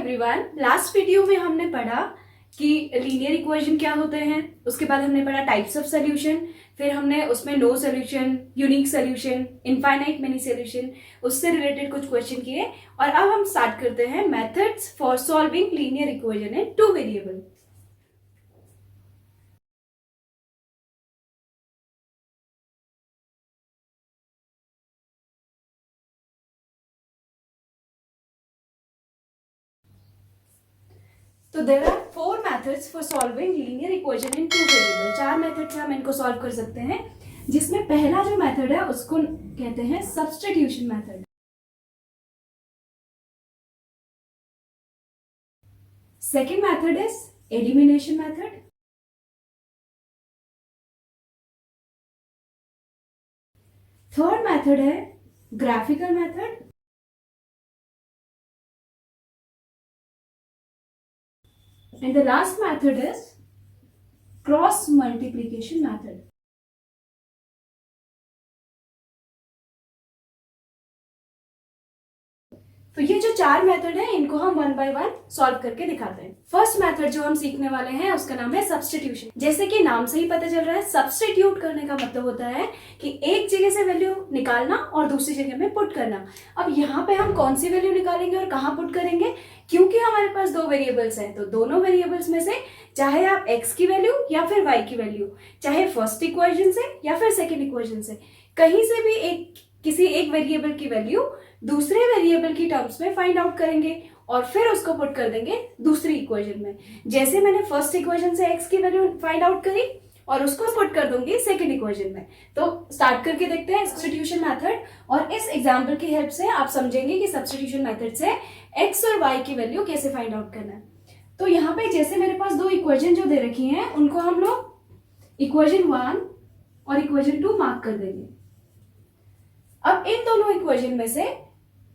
Everyone, last video में हमने पढ़ा कि लीनियर इक्वेशन क्या होते हैं। उसके बाद हमने पढ़ा टाइप्स ऑफ सॉल्यूशन, फिर हमने उसमें no solution, unique solution, infinite many solution, उससे रिलेटेड कुछ क्वेश्चन किए। और अब हम स्टार्ट करते हैं methods for solving linear equation in two variable. तो there are 4 methods for solving linear equation in two variable. 4 method से हम इनको सॉल्व कर सकते हैं, जिसमें पहला जो मेथड है उसको कहते हैं substitution method. Second method is elimination method. Third method है graphical method. And the last method is cross multiplication method. तो ये जो 4 मेथड है इनको हम वन बाय वन सॉल्व करके दिखाते हैं। फर्स्ट मेथड जो हम सीखने वाले हैं उसका नाम है सब्स्टिट्यूशन। जैसे कि नाम से ही पता चल रहा है, सब्स्टिट्यूट करने का मतलब होता है कि एक जगह से वैल्यू निकालना और दूसरी जगह में पुट करना। अब यहाँ पे हम कौन सी वैल्यू निकालेंगे और कहाँ पुट करेंगे, क्योंकि हमारे पास 2 वेरिएबल्स हैं, तो दोनों वेरिएबल्स में से चाहे आप x की वैल्यू या फिर y की वैल्यू, चाहे फर्स्ट इक्वेशन से या फिर सेकेंड इक्वेशन से, कहीं से भी किसी एक वेरिएबल की वैल्यू दूसरे वेरिएबल की टर्म्स में फाइंड आउट करेंगे और फिर उसको पुट कर देंगे दूसरी इक्वेशन में। जैसे मैंने फर्स्ट इक्वेशन से x की वैल्यू फाइंड आउट करी और उसको पुट कर दूंगी सेकेंड इक्वेशन में। तो स्टार्ट करके देखते हैं सब्स्टिट्यूशन मेथड, और इस एग्जांपल की हेल्प से आप समझेंगे कि सब्स्टिट्यूशन मेथड से x और y की वैल्यू कैसे फाइंड आउट करना है। तो यहाँ पे जैसे मेरे पास 2 इक्वेशन जो दे रखी हैं उनको हम लोग इक्वेशन 1 और इक्वेशन 2 मार्क कर देंगे। अब इन दोनों इक्वेशन में से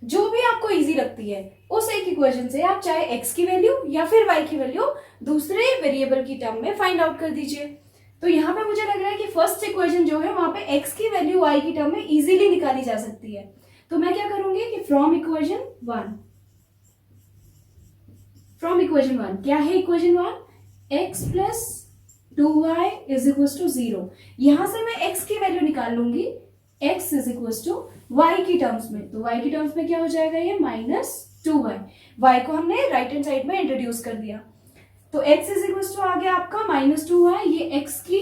जो भी आपको इजी लगती है उस एक इक्वेशन से आप चाहे x की वैल्यू या फिर y की वैल्यू दूसरे वेरिएबल की टर्म में फाइंड आउट कर दीजिए। तो यहाँ पे मुझे लग रहा है कि फर्स्ट इक्वेशन जो है वहां पे x की वैल्यू y की टर्म में इजीली निकाली जा सकती है। तो मैं क्या करूंगी कि फ्रॉम इक्वेशन 1 क्या है equation 1, x plus 2y is equal to 0। यहां से मैं x की वैल्यू निकाल लूंगी x is equal to y की टर्म्स में। तो y की टर्म्स में क्या हो जाएगा, ये -2y। y को हमने राइट हैंड साइड में इंट्रोड्यूस कर दिया, तो x इज इक्वल टू आ गया आपका -2y, ये x की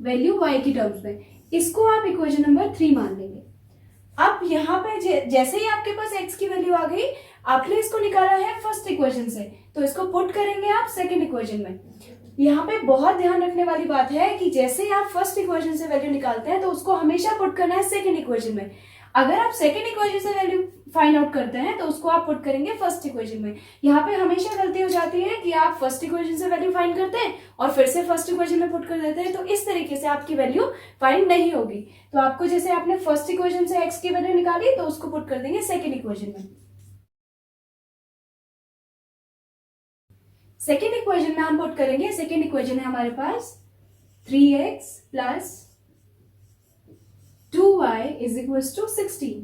वैल्यू y की टर्म्स में। इसको आप इक्वेशन नंबर 3 मान लेंगे। अब यहाँ पे जैसे ही आपके पास x की वैल्यू आ गई, आपने इसको निकाला है फर्स्ट इक्वेशन से, तो इसको पुट करेंगे आप सेकेंड इक्वेशन में। यहाँ पे बहुत ध्यान रखने वाली बात है कि जैसे ही आप फर्स्ट इक्वेशन से वैल्यू निकालते हैं तो उसको हमेशा पुट करना है सेकेंड इक्वेशन में। अगर आप सेकेंड इक्वेशन से वैल्यू फाइंड आउट करते हैं तो उसको आप पुट करेंगे फर्स्ट इक्वेशन में। यहाँ पे हमेशा गलती हो जाती है कि आप फर्स्ट इक्वेशन से वैल्यू फाइंड करते हैं और फिर से फर्स्ट इक्वेशन में पुट कर देते हैं, तो इस तरीके से आपकी वैल्यू फाइंड नहीं होगी। तो आपको जैसे आपने फर्स्ट इक्वेशन से x की वैल्यू निकाली तो उसको पुट कर देंगे सेकेंड इक्वेशन में। सेकेंड इक्वेशन में हम पुट करेंगे, सेकेंड इक्वेशन है हमारे पास 3x plus 2y is equal to 16।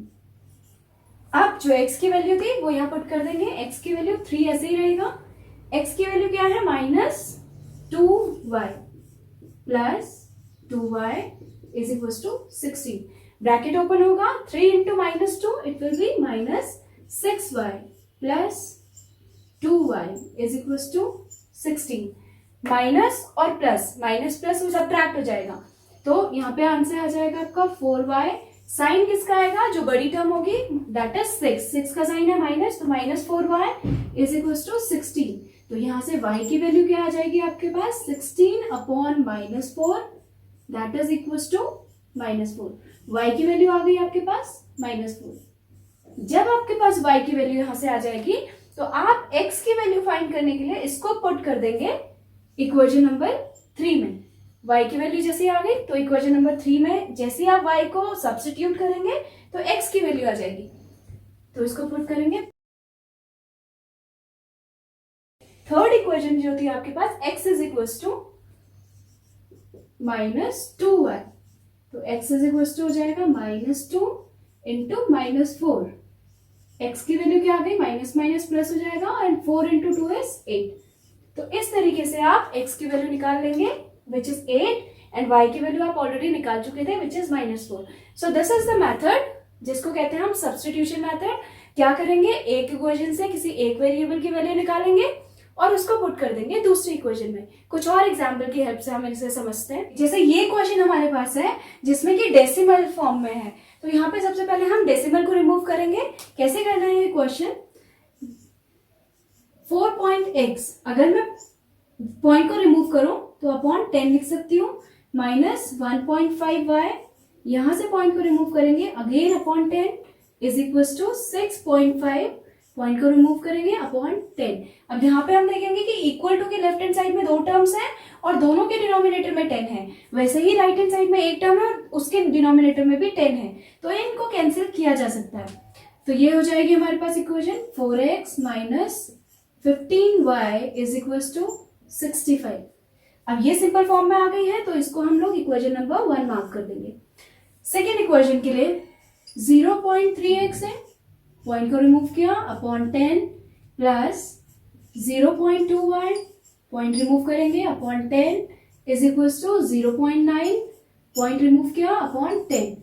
अब जो x की वैल्यू थी वो यहां पुट कर देंगे, x की वैल्यू 3 ऐसे ही रहेगा, x की वैल्यू क्या है -2y plus 2y is equal to 16। Bracket open होगा, 3 into -2 it will be -6y plus 2y is equal to 16। Minus और प्लस, माइनस प्लस सब्ट्रैक्ट हो जाएगा, तो यहाँ पे आंसर आ जाएगा आपका 4y। साइन किसका आएगा, जो बड़ी टर्म होगी दैट इज 6 का साइन है माइनस, तो -4y इज इक्वल टू 16। तो यहाँ से y की वैल्यू क्या आ जाएगी आपके पास, 16 upon -4 that is equal to -4। y की वैल्यू आ गई आपके पास -4। जब आपके पास y की वैल्यू यहां से आ जाएगी तो आप x की वैल्यू फाइंड करने के लिए इसको पुट कर देंगे इक्वेशन नंबर 3 में। y की वैल्यू जैसे आ गई तो इक्वेशन नंबर 3 में जैसे आप y को सब्स्टिट्यूट करेंगे तो x की वैल्यू आ जाएगी, तो इसको पुट करेंगे। थर्ड इक्वेशन जो थी आपके पास x is equal to -2y, तो x इज इक्वल टू हो जाएगा -2 इंटू -4 x की वैल्यू क्या आ गई, माइनस माइनस प्लस हो जाएगा एंड 4 इंटू 2 इज 8। तो इस तरीके से आप x की वैल्यू निकाल लेंगे विच इज 8 एंड y की वैल्यू आप ऑलरेडी निकाल चुके थे which is -4। So this is the method जिसको कहते हैं हम सब्स्टिट्यूशन मेथड। क्या करेंगे, एक इक्वेशन से किसी एक वेरिएबल की वैल्यू निकालेंगे और उसको पुट कर देंगे दूसरी इक्वेशन में। कुछ और एग्जाम्पल की हेल्प से हम इसे समझते हैं। जैसे ये क्वेश्चन हमारे पास है जिसमें कि डेसिमल फॉर्म में है, तो यहाँ पे सबसे पहले हम डेसिमल को रिमूव करेंगे। कैसे करना है ये क्वेश्चन, 4.x अगर मैं पॉइंट को रिमूव करूं तो अपॉन 10 लिख सकती हूँ, माइनस 1.5y, यहां से पॉइंट को रिमूव करेंगे again upon 10 is equal to 6.5, point को रिमूव करेंगे अपॉन 10। अब यहाँ पे हम देखेंगे कि इक्वल टू के लेफ्ट हैंड साइड में 2 टर्म्स हैं और दोनों के डिनोमिनेटर में 10 है, वैसे ही राइट हैंड साइड में एक टर्म है और उसके डिनोमिनेटर में भी 10 है, तो इनको कैंसिल किया जा सकता है। तो ये हो जाएगी हमारे पास equation 4x minus 15y is equal to 65। अब ये सिंपल फॉर्म में आ गई है तो इसको हम लोग इक्वेशन नंबर 1 मार्क कर देंगे। सेकेंड इक्वेशन के लिए 0.3x है, पॉइंट को रिमूव किया upon 10 plus 0.2y, point remove करेंगे upon 10 is equal to 0.9, point remove किया अपॉन 10,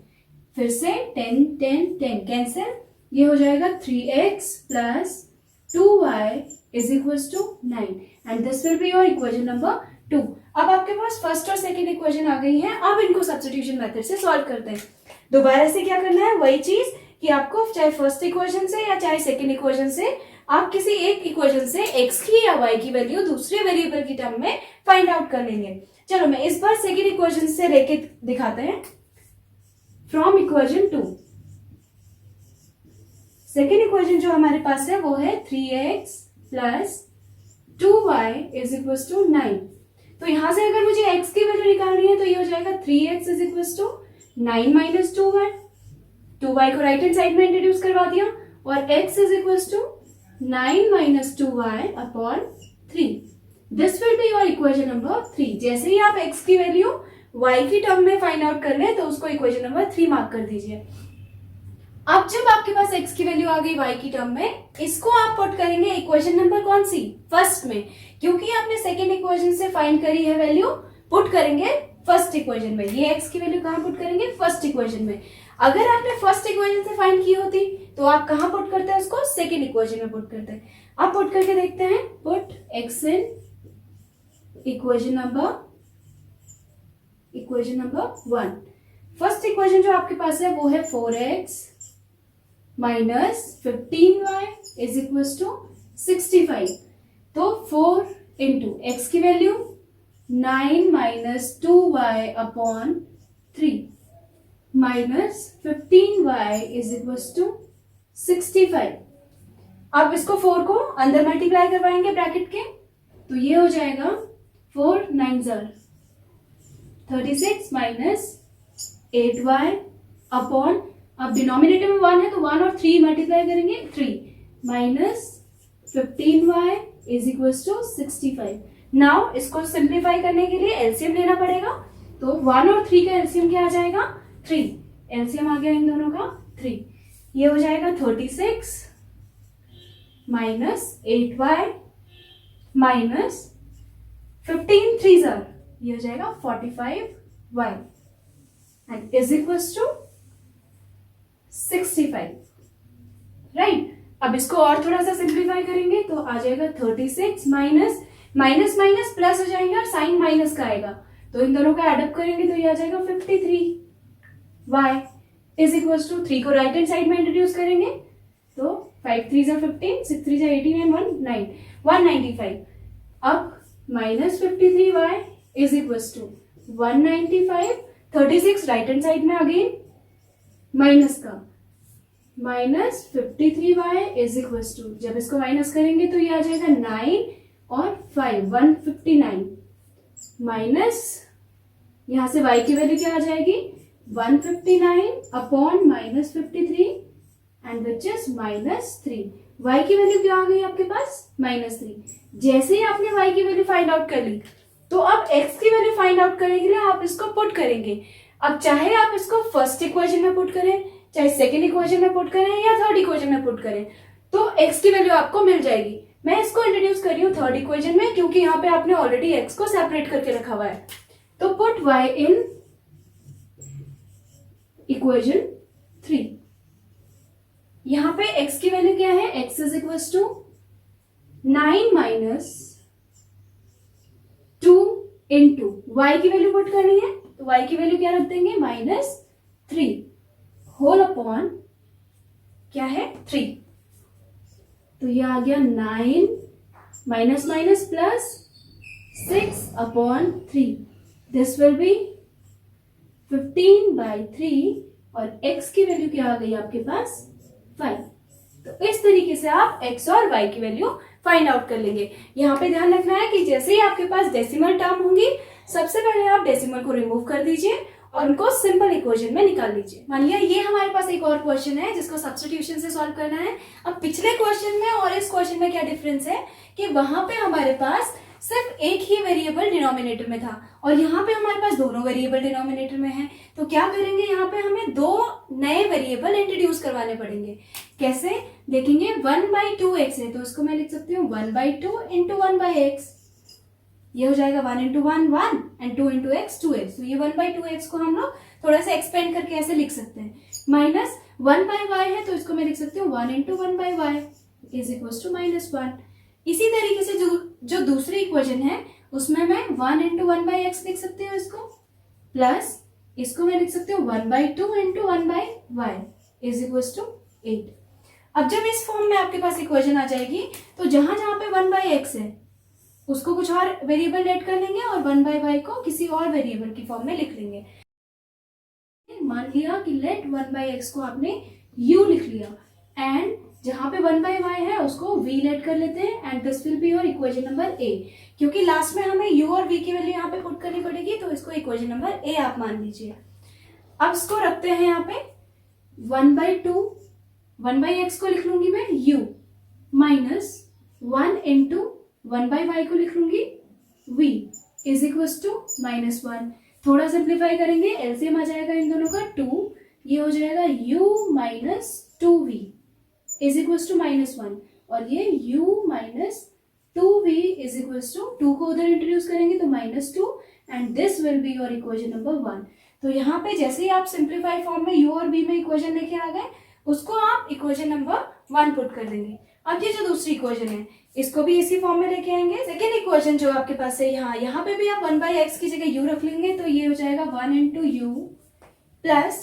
फिर से 10 10 10 कैंसिल, ये हो जाएगा 3x plus 2y is equal to 9 and this will be your equation number 2। अब आपके पास फर्स्ट और सेकेंड इक्वेशन आ गई है। अब इनको सब्स्टिट्यूशन मेथड से सॉल्व करते हैं। दोबारा से क्या करना है, वही चीज कि आपको चाहे फर्स्ट इक्वेशन से या चाहे सेकेंड इक्वेशन से आप किसी एक इक्वेशन से x की या y की वैल्यू दूसरे वेरिएबल की टर्म में फाइंड आउट कर लेंगे। चलो मैं इस बार सेकेंड इक्वेशन से लेके दिखाते हैं। फ्रॉम इक्वेशन 2, सेकेंड इक्वेशन जो हमारे पास है वो है 3x plus 2y is equal to 9। तो यहां से अगर मुझे x की वैल्यू निकालनी है तो ये हो जाएगा 3x is equal to 9 minus 2y, 2y को राइट हैंड साइड में इंट्रोड्यूस करवा दिया और x is equal to 9 minus 2y upon 3। This will be your equation number 3। जैसे ही आप x की वैल्यू y की टर्म में फाइंड आउट कर लें तो उसको इक्वेशन नंबर 3 मार्क कर दीजिए। अब जब आपके पास x की वैल्यू आ गई y की टर्म में, इसको आप पुट करेंगे इक्वेशन नंबर कौन सी, फर्स्ट में, क्योंकि आपने सेकेंड इक्वेशन से फाइंड करी है वैल्यू, पुट करेंगे फर्स्ट इक्वेशन में। ये x की वैल्यू कहाँ पुट करेंगे, फर्स्ट इक्वेशन में। अगर आपने फर्स्ट इक्वेशन से फाइंड की होती तो आप कहाँ पुट करते हैं उसको, सेकेंड इक्वेशन में पुट करते हैं। अब पुट करके देखते हैं, पुट x इन इक्वेशन नंबर 1। फर्स्ट इक्वेशन जो आपके पास है वो है 4x minus 15y is equal to 65। तो 4 इंटू एक्स की value 9 minus 2y upon 3 minus 15y is equal to 65। अब इसको 4 को अंदर मल्टीप्लाई करवाएंगे ब्रैकेट के, तो ये हो जाएगा 4 9 36 माइनस 8y अपॉन, अब डिनोमिनेटर में 1 है तो 1 और 3 मल्टीप्लाई करेंगे 3 minus 15y is equal to 65। Now इसको सिंप्लीफाई करने के लिए एलसीएम लेना पड़ेगा, तो 1 और 3 का एलसीएम क्या आ जाएगा, 3। एलसीएम आ गया इन दोनों का 3, ये हो जाएगा 36 माइनस 8y माइनस 15 3 ये हो जाएगा 45y and is equal to 65, right. अब इसको और थोड़ा सा सिंप्लीफाई करेंगे तो आ जाएगा 36 माइनस माइनस माइनस प्लस हो जाएगा और साइन माइनस का आएगा, तो इन दोनों का एडअप करेंगे तो ये आ जाएगा 53y इज इक्वल टू 3 को राइट हैंड साइड में इंट्रोड्यूस करेंगे तो 5 3 15 6 3 18 एंड 1 9 195। अब minus 53y is equal to 195, 36 right hand side में अगेन माइनस का, minus 53y is equal to, जब इसको माइनस करेंगे तो ये आ जाएगा 9 और 5 159 माइनस, यहां से y की वैल्यू क्या आ जाएगी 159 upon minus 53 and which is minus 3। y की वैल्यू क्या आ गई आपके पास -3। जैसे ही आपने y की वैल्यू फाइंड आउट कर ली तो अब x की वैल्यू फाइंड आउट करने के लिए आप इसको पुट करेंगे। अब चाहे आप इसको फर्स्ट इक्वेशन में पुट करें चाहे सेकेंड इक्वेशन में पुट करें या थर्ड इक्वेशन में पुट करें, तो x की वैल्यू आपको मिल जाएगी। मैं इसको इंट्रोड्यूस कर रही हूँ थर्ड इक्वेशन में, क्योंकि यहाँ पे आपने ऑलरेडी x को सेपरेट करके रखा हुआ है। तो पुट y इन इक्वेशन 3। यहाँ पे x की वैल्यू क्या है, x is equal to 9 minus 2 into y की वैल्यू पुट करनी है, तो y की वैल्यू क्या रख देंगे, -3 होल अपॉन क्या है 3। तो ये आ गया 9 minus minus plus 6 upon 3। This will B 15/3 और x की वैल्यू क्या आ गई आपके पास 5। तो इस तरीके से आप x और y की वैल्यू फाइंड आउट कर लेंगे। यहाँ पे ध्यान रखना है कि जैसे ही आपके पास डेसिमल टर्म होंगी, सबसे पहले आप डेसिमल को रिमूव कर दीजिए और उनको सिंपल इक्वेशन में निकाल लीजिए। मान लिया ये हमारे पास एक और क्वेश्चन है जिसको सब्स्टिट्यूशन से सॉल्व करना है। अब पिछले क्वेश्चन में और इस क्वेश्चन में क्या डिफरेंस है कि वहां पे हमारे पास सिर्फ एक ही वेरिएबल डिनोमिनेटर में था और यहाँ पे हमारे पास दोनों वेरिएबल डिनोमिनेटर में है। तो क्या करेंगे, यहाँ पे हमें दो नए वेरिएबल इंट्रोड्यूस करवाने पड़ेंगे। कैसे देखेंगे, 1/2x है तो इसको मैं लिख सकती हूँ 1/2 इंटू 1/x। ये हो जाएगा 1 into 1 1 and 2 into x 2x। तो ये 1/2x को हम लोग थोड़ा सा एक्सपेंड करके ऐसे लिख सकते हैं। माइनस 1/y है तो इसको मैं लिख सकती हूँ 1 into 1/y is equal to -1। इसी तरीके से जो दूसरी इक्वेशन है उसमें मैं 1 इंटू 1/x लिख सकती हूँ इसको, प्लस इसको मैं लिख सकती हूँ 1/2 into 1/y is equal to 8। अब जब इस फॉर्म में आपके पास इक्वेशन आ जाएगी तो जहां जहां पे 1/x है उसको कुछ और वेरिएबल ऐड कर लेंगे और 1/y को किसी और वेरिएबल की फॉर्म में लिख लेंगे। मान लिया कि लेट 1/x को आपने u लिख लिया एंड जहां पे 1/y है उसको v लेट कर लेते हैं and this will be your equation number a। क्योंकि लास्ट में हमें u और v की वैल्यू यहाँ पे पुट करनी पड़ेगी तो इसको इक्वेशन नंबर a आप मान लीजिए। अब इसको रखते हैं यहाँ पे 1/2, 1/x को लिख लूंगी मैं u माइनस 1 इंटू 1/y को लिख लूंगी v इज इक्वल टू -1। थोड़ा सिंप्लीफाई करेंगे, एलसीएम आ जाएगा इन दोनों का 2, ये हो जाएगा u minus 2v is equal to -1 और ये u minus 2v is equal to 2 को उधर इंट्रोड्यूस करेंगे तो -2 and this will be your equation number 1। तो यहाँ पे जैसे ही आप सिंप्लीफाई फॉर्म में u और v में इक्वेशन लेके आ गए उसको आप इक्वेशन नंबर 1 पुट कर देंगे। अब ये जो दूसरी इक्वेशन है इसको भी इसी फॉर्म में लेके आएंगे। सेकेंड इक्वेशन जो आपके पास है यहाँ पे भी आप 1/x की जगह u रख लेंगे तो ये हो जाएगा 1 into u plus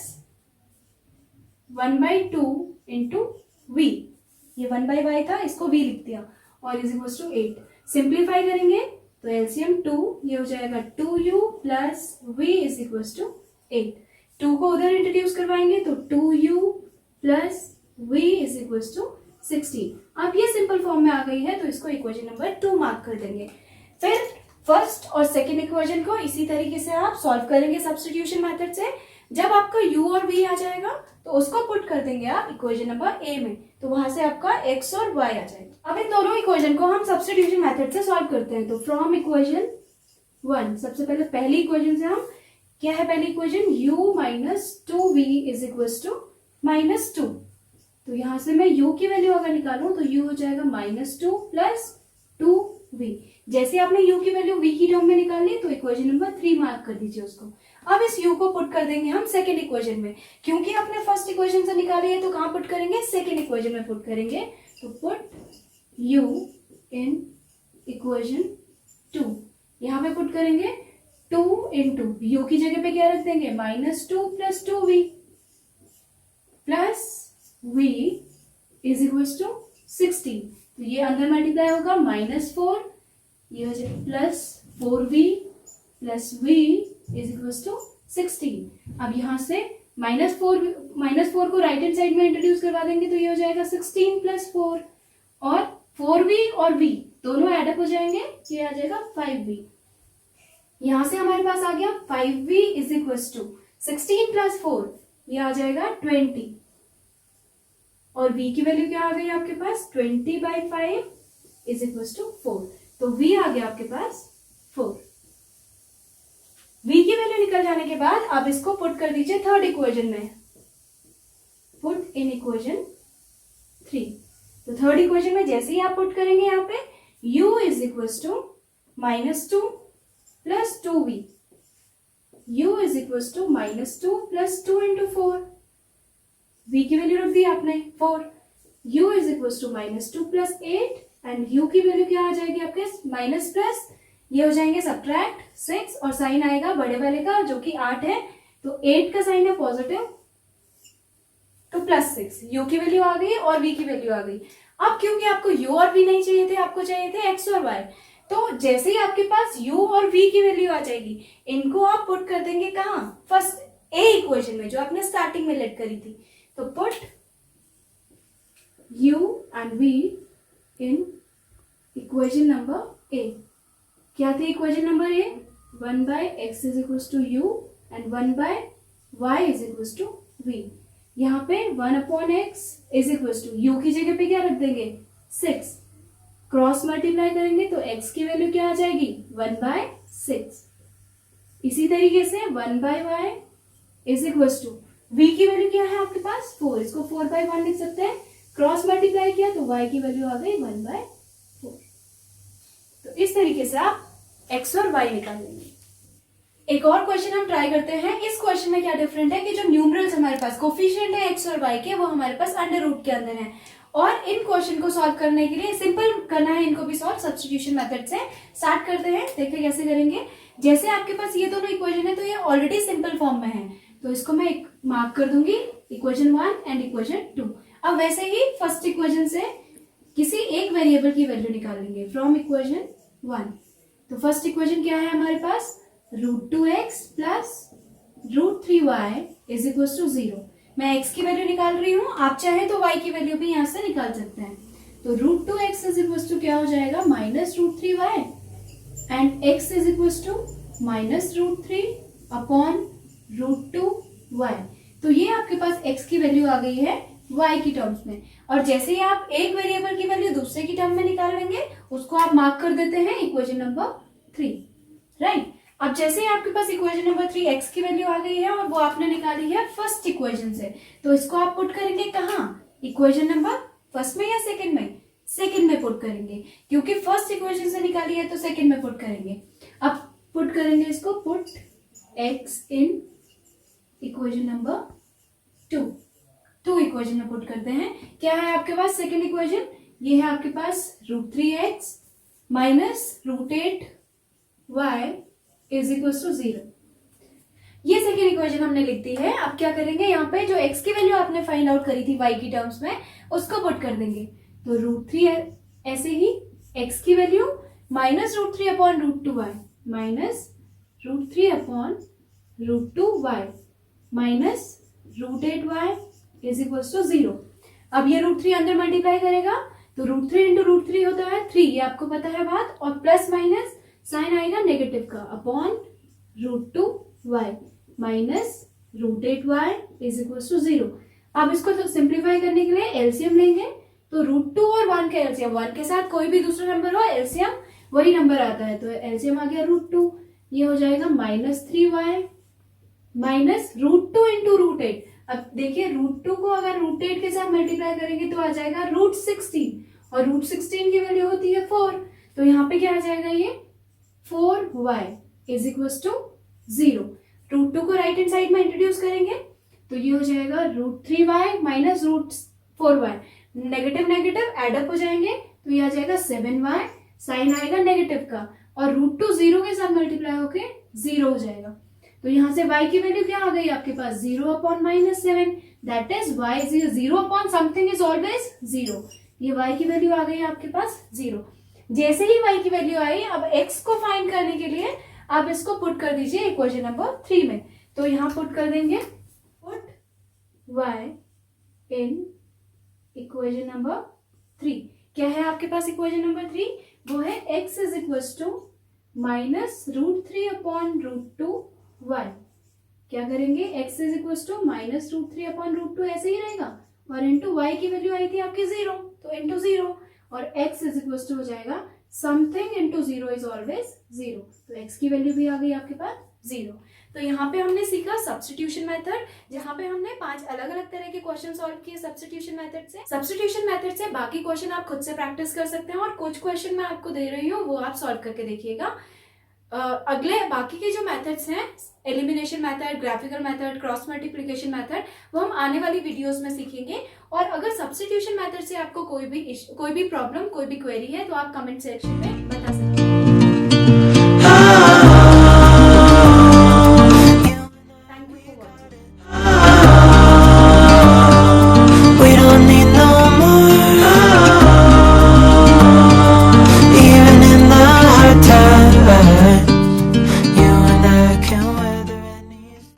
1/2 into v। ये 1/y था, इसको v लिख दिया और इज इक्वल टू 8। सिंप्लीफाई करेंगे तो एलसीएम 2, ये हो जाएगा 2u plus v is equal to 8। 2 को उधर इंट्रोड्यूस करवाएंगे तो 2u plus v is equal to 16। अब ये सिंपल फॉर्म में आ गई है तो इसको इक्वेशन नंबर 2 मार्क कर देंगे। फिर फर्स्ट और सेकेंड इक्वेशन को इसी तरीके से आप सॉल्व करेंगे सब्स्टिट्यूशन मेथड से। जब आपका u और v आ जाएगा तो उसको पुट कर देंगे आप इक्वेशन नंबर a में, तो वहां से आपका x और y आ जाएगा। अब इन दोनों इक्वेशन को हम सब्स्टिट्यूशन मेथड से सॉल्व करते हैं। तो फ्रॉम इक्वेशन 1 सबसे पहले पहली इक्वेशन से हम क्या है, पहली equation u minus 2v is equal to -2। तो यहां से मैं u की वैल्यू अगर निकालूं तो u हो जाएगा -2 प्लस 2v। जैसे आपने u की वैल्यू v की टर्म में निकाली तो इक्वेशन नंबर 3 मार्क कर दीजिए उसको। अब इस u को पुट कर देंगे हम सेकेंड इक्वेशन में, क्योंकि आपने फर्स्ट इक्वेशन से निकाली है तो कहां पुट करेंगे, सेकेंड इक्वेशन में पुट करेंगे। तो पुट u इन इक्वेशन 2, यहां पे पुट करेंगे 2 इंटू u की जगह पे क्या रख देंगे -2 plus 2v plus v is equal to 16। तो ये अंदर मल्टीप्लाई होगा -4, ये हो जाएगा plus 4v plus v is equal to 16। अब यहाँ से -4 को राइट हैंड साइड में इंट्रोड्यूस करवा देंगे तो ये हो जाएगा 16 प्लस 4 और 4v और v दोनों एडअप हो जाएंगे, ये आ जाएगा 5v। यहां से हमारे पास आ गया 5v is equal to 16 plus 4, ये आ जाएगा 20 और v की वैल्यू क्या आ गई आपके पास 20/5 इज इक्वल टू 4। तो v आ गया आपके पास 4। v की वैल्यू निकल जाने के बाद आप इसको पुट कर दीजिए थर्ड इक्वेशन में। Put in equation 3। तो थर्ड इक्वेशन में जैसे ही आप पुट करेंगे यहाँ पे u is equal to -2 plus 2v, u is equal to -2 plus 2 into 4, v की वैल्यू रख दी आपने 4, u is equal to -2 plus 8 and u की वैल्यू क्या आ जाएगी आपके माइनस प्लस, ये हो जाएंगे सब्ट्रैक्ट 6 और साइन आएगा बड़े वाले का जो कि 8 है, तो 8 का साइन है पॉजिटिव तो +6, u की वैल्यू आ गई और v की वैल्यू आ गई। अब क्योंकि आपको u और v नहीं चाहिए थे, आपको चाहिए थे x और y, तो जैसे ही आपके पास u और v की वैल्यू आ जाएगी इनको आप पुट कर देंगे कहाँ, फर्स्ट ए इक्वेशन में जो आपने स्टार्टिंग में लेट करी थी। तो put u and v in equation number A. क्या थी equation number A, 1/x is equal to u and 1/y is equal to v। यहाँ पे 1/x is equal to u की जगह पे क्या रख देंगे 6, क्रॉस मल्टीप्लाई करेंगे तो x की वैल्यू क्या आ जाएगी 1/6। इसी तरीके से 1/y is equal to v की वैल्यू क्या है आपके पास 4, इसको 4/1 लिख सकते हैं, क्रॉस मल्टीप्लाई किया तो y की वैल्यू आ गई 1/4। तो इस तरीके से आप x और y निकाल लेंगे। एक और क्वेश्चन हम ट्राई करते हैं। इस क्वेश्चन में क्या डिफरेंट है कि जो न्यूमरल्स हमारे पास कोफिशिएंट है x और y के वो हमारे पास अंडर रूट के अंदर है, और इन क्वेश्चन को सॉल्व करने के लिए सिंपल करना है इनको भी सॉल्व, सब्स्टिट्यूशन मेथड से स्टार्ट करते हैं। देखिए कैसे करेंगे। जैसे आपके पास ये दोनों इक्वेशन है तो ये ऑलरेडी सिंपल फॉर्म में है, तो इसको मैं एक मार्क कर दूंगी इक्वेशन 1 एंड इक्वेशन 2। अब वैसे ही फर्स्ट इक्वेशन से किसी एक वेरिएबल की वैल्यू निकालेंगे फ्रॉम इक्वेशन 1। तो फर्स्ट इक्वेशन क्या है हमारे पास, √2x plus √3y is equal to 0। मैं x की वैल्यू निकाल रही हूँ, आप चाहे तो y की वैल्यू भी यहाँ से निकाल सकते हैं। तो √2x इज इक्वल टू क्या हो जाएगा -√3y and x is equal to -√3 upon √2y। तो ये आपके पास x की वैल्यू आ गई है y की टर्म्स में, और जैसे ही आप एक वेरिएबल की वैल्यू दूसरे की टर्म में निकाल लेंगे उसको आप मार्क कर देते हैं इक्वेशन नंबर 3, राइट। अब जैसे ही आपके पास इक्वेशन नंबर 3 x की वैल्यू आ गई है और वो आपने निकाली है फर्स्ट इक्वेशन से, तो इसको आप पुट करेंगे कहाँ, इक्वेशन नंबर फर्स्ट में या सेकंड में, सेकंड में पुट करेंगे, क्योंकि फर्स्ट इक्वेशन से निकाली है तो सेकंड में पुट करेंगे। अब पुट करेंगे इसको, पुट x इन इक्वेशन नंबर 2 इक्वेशन में पुट करते हैं। क्या है आपके पास सेकंड इक्वेशन, ये है आपके पास √3x minus √8y is equal to 0। ये सेकेंड इक्वेशन हमने लिख दी है। अब क्या करेंगे, यहाँ पे जो x की वैल्यू आपने फाइंड आउट करी थी y की टर्म्स में उसको पुट कर देंगे। तो √3 ऐसे ही x की value -√3 upon √2y minus √3 upon √2y minus √8y is equal to 0। अब ये √3 अंदर मल्टीप्लाई करेगा तो √3 इंटू √3 होता है 3, ये आपको पता है बात, और प्लस माइनस साइन आएगा नेगेटिव का upon √2y minus √8y is equal to 0। अब इसको तो सिंप्लीफाई करने के लिए एलसीएम लेंगे, तो √2 और 1 का एलसीएम, 1 के साथ कोई भी दूसरा नंबर हो एलसीएम वही नंबर आता है, तो एलसीएम आ गया √2, ये हो जाएगा -3y माइनस √2 इंटू √8। अब देखिए √2 को अगर √8 के साथ मल्टीप्लाई करेंगे तो आ जाएगा √16, और √16 की वैल्यू होती है 4, तो यहाँ पे क्या आ जाएगा ये 4y इज इक्वल टू 0। √2 को राइट हैंड साइड में इंट्रोड्यूस करेंगे तो ये हो जाएगा √3y minus √4y, negative negative add up हो जाएंगे तो ये आ जाएगा 7y, साइन आएगा नेगेटिव का, और √2 0 के साथ मल्टीप्लाई होके 0 हो जाएगा। तो यहाँ से y की वैल्यू क्या आ गई आपके पास 0 upon -7, that is y 0 upon something is always 0। ये y की वैल्यू आ गई आपके पास 0। जैसे ही y की वैल्यू आई, अब x को फाइंड करने के लिए आप इसको पुट कर दीजिए इक्वेशन नंबर 3 में। तो यहाँ पुट कर देंगे, पुट y इन इक्वेशन नंबर 3। क्या है आपके पास इक्वेशन नंबर 3, वो है x is equal to -√3 upon √2y। क्या करेंगे, x is equal to -√3 upon √2 ऐसे ही रहेगा, और इंटू y की वैल्यू आई थी आपकी 0, तो इंटू 0, और x इज इक्वल टू हो जाएगा समथिंग इंटू 0 इज ऑलवेज 0, तो x की वैल्यू भी आ गई आपके पास 0। तो यहाँ पे हमने सीखा सब्स्टिट्यूशन मेथड, जहाँ पे हमने 5 अलग अलग तरह के क्वेश्चन सॉल्व किए सब्स्टिट्यूशन मेथड से। सब्स्टिट्यूशन मेथड से बाकी क्वेश्चन आप खुद से प्रैक्टिस कर सकते हैं और कुछ क्वेश्चन मैं आपको दे रही हूँ वो आप सॉल्व करके देखिएगा। अगले बाकी के जो मेथड्स हैं, elimination method, graphical method, cross multiplication method, वो हम आने वाली वीडियोस में सीखेंगे। और अगर सब्स्टिट्यूशन मेथड से आपको कोई भी प्रॉब्लम, कोई भी क्वेरी है तो आप कमेंट सेक्शन में बता सकते हैं।